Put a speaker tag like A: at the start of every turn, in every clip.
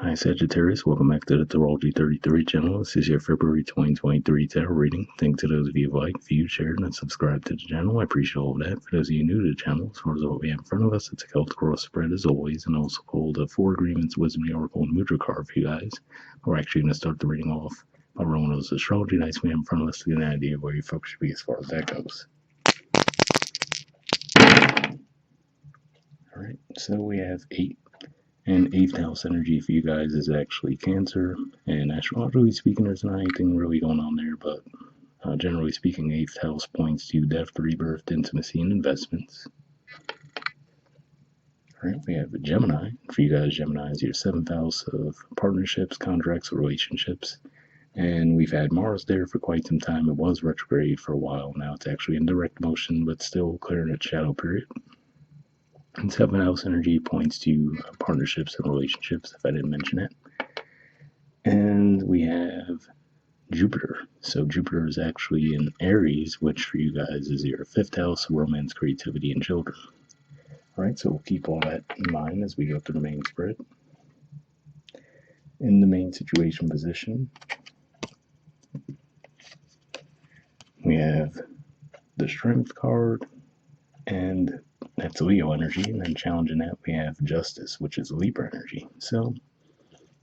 A: Hi Sagittarius, welcome back to the Astrology 33 channel. This is your February 2023 tarot reading. Thanks to those of you who like, viewed, shared, and subscribed to the channel. I appreciate all of that. For those of you new to the channel, as far as what we have in front of us, it's a Celtic cross spread as always, and also called the Four Agreements, Wisdom, the Oracle, and Mudra card for you guys. We're actually going to start the reading off by rolling those astrology dice we have in front of us to get an idea of where your focus should be as far as that goes. Alright, so we have 8. And 8th house energy for you guys is actually Cancer. And astrologically speaking, there's not anything really going on there, but generally speaking, 8th house points to death, rebirth, intimacy, and investments. All right, we have a Gemini. For you guys, Gemini is your 7th house of partnerships, contracts, relationships. And we've had Mars there for quite some time. It was retrograde for a while. Now it's actually in direct motion, but still clearing its shadow period. And 7th house energy points to partnerships and relationships, if I didn't mention it. And we have Jupiter. So Jupiter is actually in Aries, which for you guys is your 5th house, romance, creativity, and children. All right, so we'll keep all that in mind as we go through the main spread. In the main situation position, we have the Strength card, and that's Leo energy, and then challenging that we have Justice, which is Libra energy. So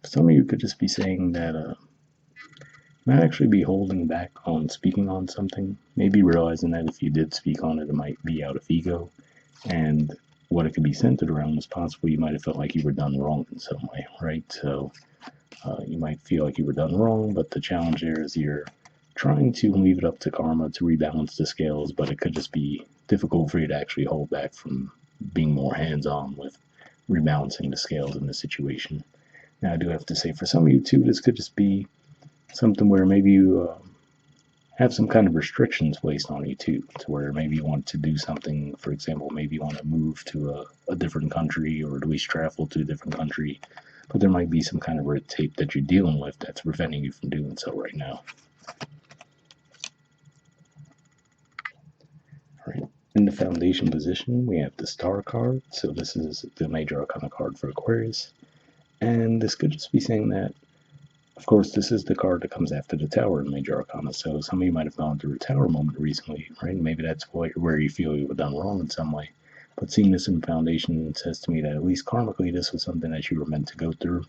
A: some of you could just be saying that might actually be holding back on speaking on something, maybe realizing that if you did speak on it, it might be out of ego, and what it could be centered around is possibly you might have felt like you were done wrong in some way, right? So you might feel like you were done wrong, but the challenge there is you're trying to leave it up to karma to rebalance the scales, but it could just be difficult for you to actually hold back from being more hands-on with rebalancing the scales in the situation. Now, I do have to say, for some of you too, this could just be something where maybe you have some kind of restrictions placed on you too, to where maybe you want to do something, for example, maybe you want to move to a different country, or at least travel to a different country, but there might be some kind of red tape that you're dealing with that's preventing you from doing so right now. All right. In the foundation position, we have the Star card. So this is the major arcana card for Aquarius. And this could just be saying that, of course, this is the card that comes after the Tower in major arcana. So some of you might have gone through a Tower moment recently, right? Maybe that's where you feel you were done wrong in some way. But seeing this in foundation says to me that at least karmically, this was something that you were meant to go through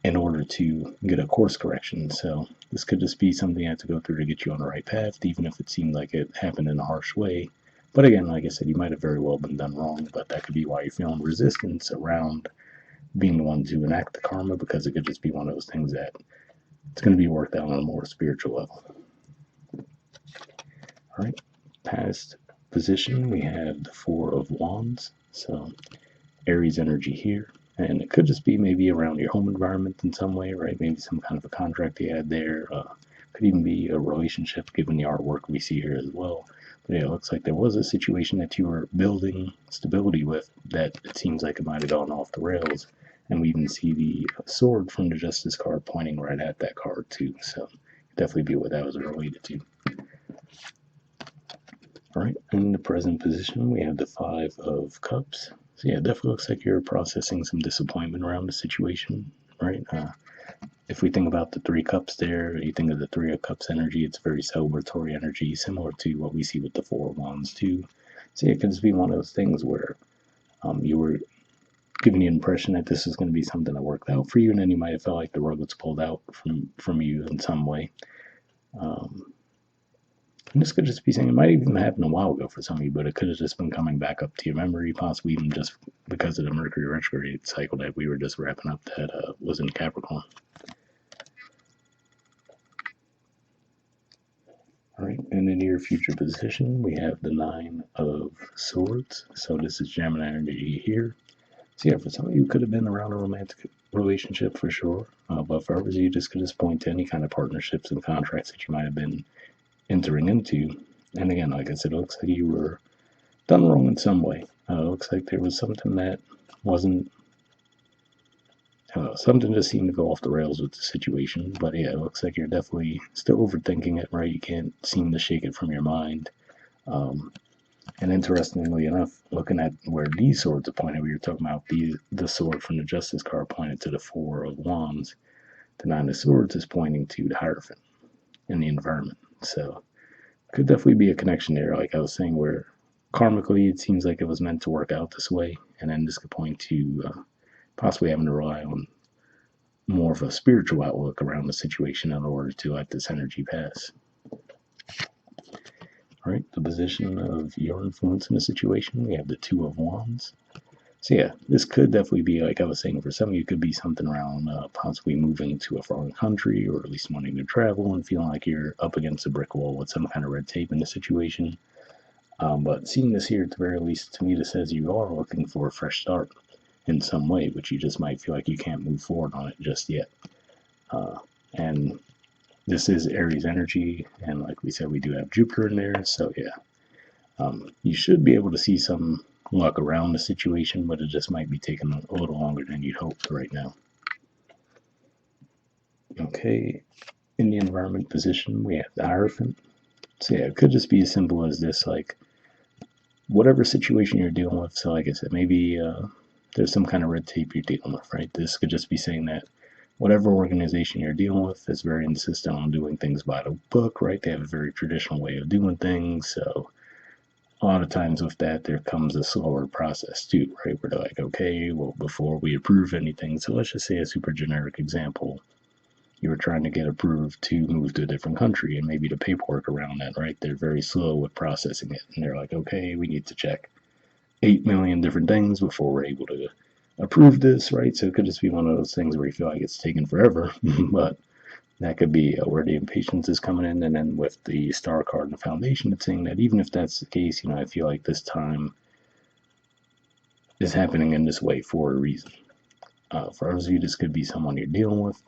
A: in order to get a course correction. So this could just be something you have to go through to get you on the right path, even if it seemed like it happened in a harsh way. But again, like I said, you might have very well been done wrong, but that could be why you're feeling resistance around being the one to enact the karma, because it could just be one of those things that it's going to be worked out on a more spiritual level. All right, past position, we have the Four of Wands. So Aries energy here. And it could just be maybe around your home environment in some way, right? Maybe some kind of a contract you had there. Could even be a relationship, given the artwork we see here as well. But yeah, it looks like there was a situation that you were building stability with that it seems like it might have gone off the rails. And we even see the sword from the Justice card pointing right at that card too. So definitely be what that was related to. All right, in the present position, we have the Five of Cups. So yeah, it definitely looks like you're processing some disappointment around the situation, right? If we think about the Three Cups there, you think of the Three of Cups energy, it's very celebratory energy, similar to what we see with the Four of Wands too. So it could just be one of those things where you were giving the impression that this is going to be something that worked out for you, and then you might have felt like the rug was pulled out from you in some way. And this could just be saying, it might even happen a while ago for some of you, but it could have just been coming back up to your memory, possibly even just because of the Mercury retrograde cycle that we were just wrapping up that was in Capricorn. All right, in the near future position, we have the Nine of Swords. So this is Gemini energy here. So yeah, for some of you, could have been around a romantic relationship for sure. But for others, you just could just point to any kind of partnerships and contracts that you might have been entering into. And again, like I said, it looks like you were done wrong in some way. It looks like there was something that wasn't, something just seemed to go off the rails with the situation. But yeah, it looks like you're definitely still overthinking it, right? You can't seem to shake it from your mind. And interestingly enough, looking at where these swords are pointed, we were talking about the sword from the Justice card pointed to the Four of Wands. The Nine of Swords is pointing to the Hierophant in the environment. So could definitely be a connection there, like I was saying, where karmically it seems like it was meant to work out this way, and then this could point to possibly having to rely on more of a spiritual outlook around the situation in order to let this energy pass. All right, the position of your influence in the situation, we have the Two of Wands. So yeah, this could definitely be, like I was saying, for some of you, could be something around possibly moving to a foreign country, or at least wanting to travel and feeling like you're up against a brick wall with some kind of red tape in the situation. But seeing this here, at the very least, to me, this says you are looking for a fresh start in some way, but you just might feel like you can't move forward on it just yet. And this is Aries energy, and like we said, we do have Jupiter in there, so yeah. You should be able to see some luck around the situation, but it just might be taking a little longer than you'd hoped right now. Okay, in the environment position, we have the Hierophant. So yeah, it could just be as simple as this, like, whatever situation you're dealing with. So like I said, maybe there's some kind of red tape you're dealing with, right? This could just be saying that whatever organization you're dealing with is very insistent on doing things by the book, right? They have a very traditional way of doing things. So a lot of times with that, there comes a slower process too, right? Where they're like, okay, well, before we approve anything, so let's just say a super generic example. You were trying to get approved to move to a different country, and maybe the paperwork around that, right? They're very slow with processing it. And they're like, okay, we need to check 8 million different things before we're able to approve this, right? So it could just be one of those things where you feel like it's taken forever, but that could be where the impatience is coming in. And then with the star card and the foundation, it's saying that even if that's the case, I feel like this time is happening in this way for a reason. For others of you, this could be someone you're dealing with.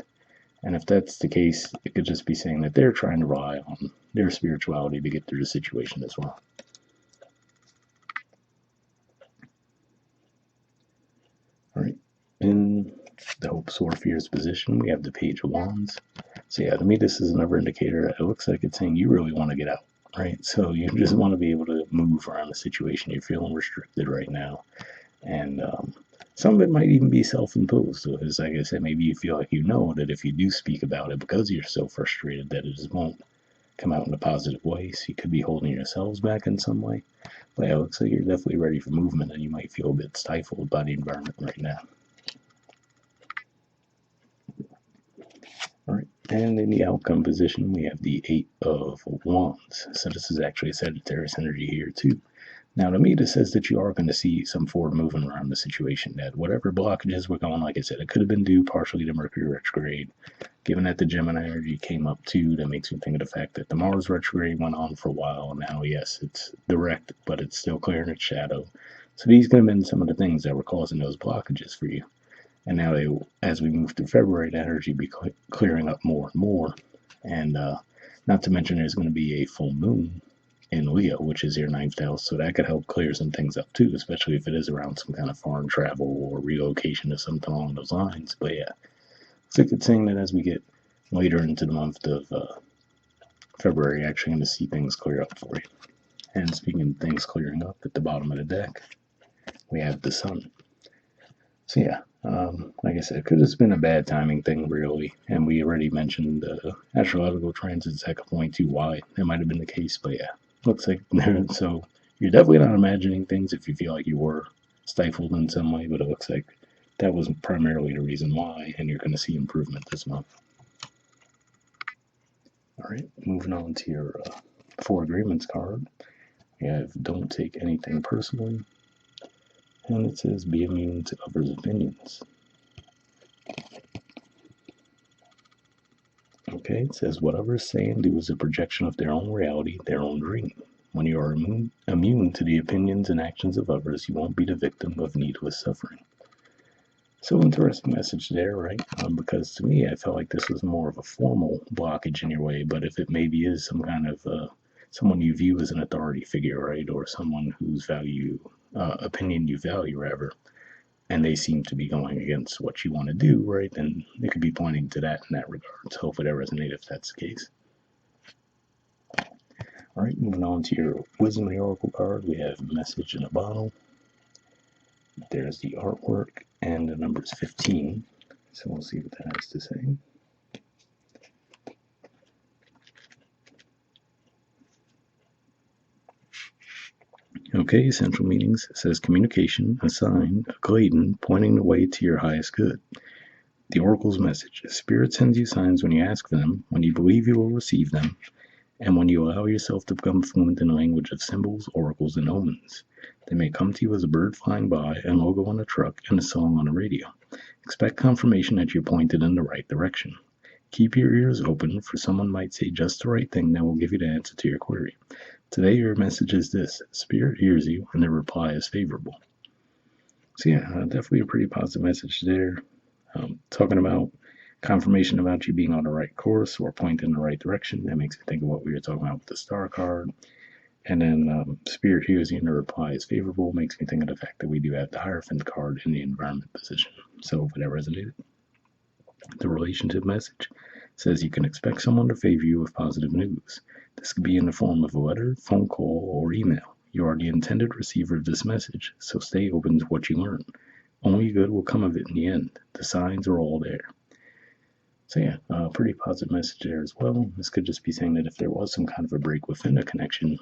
A: And if that's the case, it could just be saying that they're trying to rely on their spirituality to get through the situation as well. All right. In the Hope, Sword, Fears position, we have the Page of Wands. So yeah, to me, this is another indicator. It looks like it's saying you really want to get out, right? So you just want to be able to move around the situation. You're feeling restricted right now. And some of it might even be self-imposed. So it's like I said, maybe you feel like that if you do speak about it because you're so frustrated that it just won't come out in a positive way. So you could be holding yourselves back in some way. But yeah, it looks like you're definitely ready for movement, and you might feel a bit stifled by the environment right now. All right, and in the outcome position, we have the Eight of Wands. So this is actually a Sagittarius energy here too. Now, to me, this says that you are going to see some forward movement around the situation. That whatever blockages were going, like I said, it could have been due partially to Mercury retrograde. Given that the Gemini energy came up too, that makes me think of the fact that the Mars retrograde went on for a while. And now, yes, it's direct, but it's still clearing its shadow. So these could have been some of the things that were causing those blockages for you. And now, as we move through February, the energy be clearing up more and more. And not to mention, there's going to be a full moon in Leo, which is your ninth house, so that could help clear some things up too, especially if it is around some kind of foreign travel or relocation or something along those lines. But yeah, it's a good thing that as we get later into the month of February, you're actually going to see things clear up for you. And speaking of things clearing up, at the bottom of the deck, we have the sun. So yeah, like I said, it could have been a bad timing thing, really. And we already mentioned astrological transits that could point to why that might have been the case. But yeah, looks like so you're definitely not imagining things if you feel like you were stifled in some way, but it looks like that was primarily the reason why, and you're going to see improvement this month. All right, moving on to your Four Agreements card. We have Don't Take Anything Personally, and it says Be Immune to Others' Opinions. Okay, it says what others say and do is a projection of their own reality, their own dream. When you are immune to the opinions and actions of others, you won't be the victim of needless suffering. So interesting message there, right? Because to me, I felt like this was more of a formal blockage in your way, but if it maybe is some kind of someone you view as an authority figure, right, or someone whose opinion you value, rather, and they seem to be going against what you want to do, right, then it could be pointing to that in that regard. So hopefully that resonates if that's the case. All right, moving on to your Wisdom of the Oracle card, we have Message in a Bottle. There's the artwork, and the number is 15. So we'll see what that has to say. Okay, central meanings says communication, a sign, a claydon pointing the way to your highest good. The Oracle's message. Spirit sends you signs when you ask for them, when you believe you will receive them, and when you allow yourself to become fluent in the language of symbols, oracles, and omens. They may come to you as a bird flying by, a logo on a truck, and a song on a radio. Expect confirmation that you're pointed in the right direction. Keep your ears open, for someone might say just the right thing that will give you the answer to your query. Today your message is this: Spirit hears you, and the reply is favorable. So yeah, definitely a pretty positive message there. Talking about confirmation about you being on the right course or pointing in the right direction. That makes me think of what we were talking about with the star card. And then Spirit hears you and the reply is favorable. Makes me think of the fact that we do have the Hierophant card in the environment position. So hopefully that resonated. The relationship message says you can expect someone to favor you with positive news. This could be in the form of a letter, phone call, or email. You are the intended receiver of this message, so stay open to what you learn. Only good will come of it in the end. The signs are all there. So yeah, pretty positive message there as well. This could just be saying that if there was some kind of a break within a connection,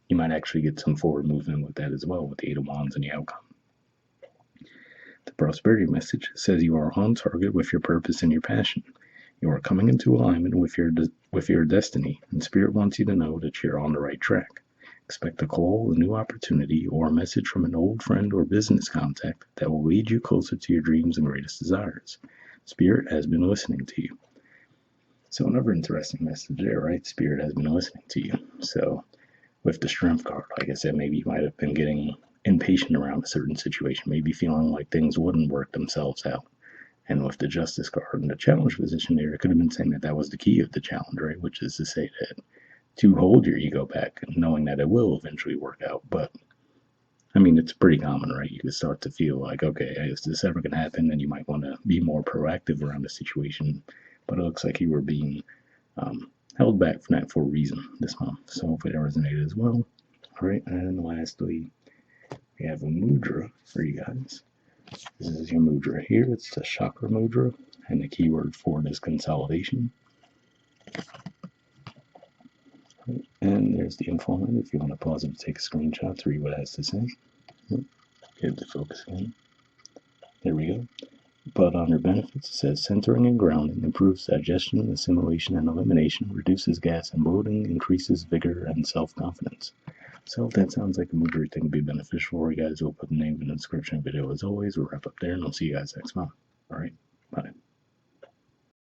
A: you might actually get some forward movement with that as well, with the Eight of Wands and the outcome. The prosperity message says you are on target with your purpose and your passion. You are coming into alignment with your destiny, and Spirit wants you to know that you're on the right track. Expect a call, a new opportunity, or a message from an old friend or business contact that will lead you closer to your dreams and greatest desires. Spirit has been listening to you. So another interesting message there, right? Spirit has been listening to you. So with the Strength card, like I said, maybe you might have been getting impatient around a certain situation, maybe feeling like things wouldn't work themselves out. And with the Justice card and the challenge position there, it could have been saying that that was the key of the challenge, right? Which is to say that to hold your ego back, knowing that it will eventually work out. But I mean, it's pretty common, right? You can start to feel like, okay, is this ever going to happen? Then you might want to be more proactive around the situation. But it looks like you were being held back from that for a reason this month. So hopefully that resonated as well. All right, and lastly, we have a mudra for you guys. This is your mudra here. It's the Chakra mudra, and the keyword for it is consolidation. And there's the info on it if you want to pause it to take a screenshot to read what it has to say. Get it to focus again. There we go. But under benefits, it says centering and grounding improves digestion, assimilation, and elimination, reduces gas and bloating, increases vigor and self-confidence. So if that sounds like a mudra you think would be beneficial for you guys, we'll put the name in the description video as always. We'll wrap up there, and I'll see you guys next month. All right.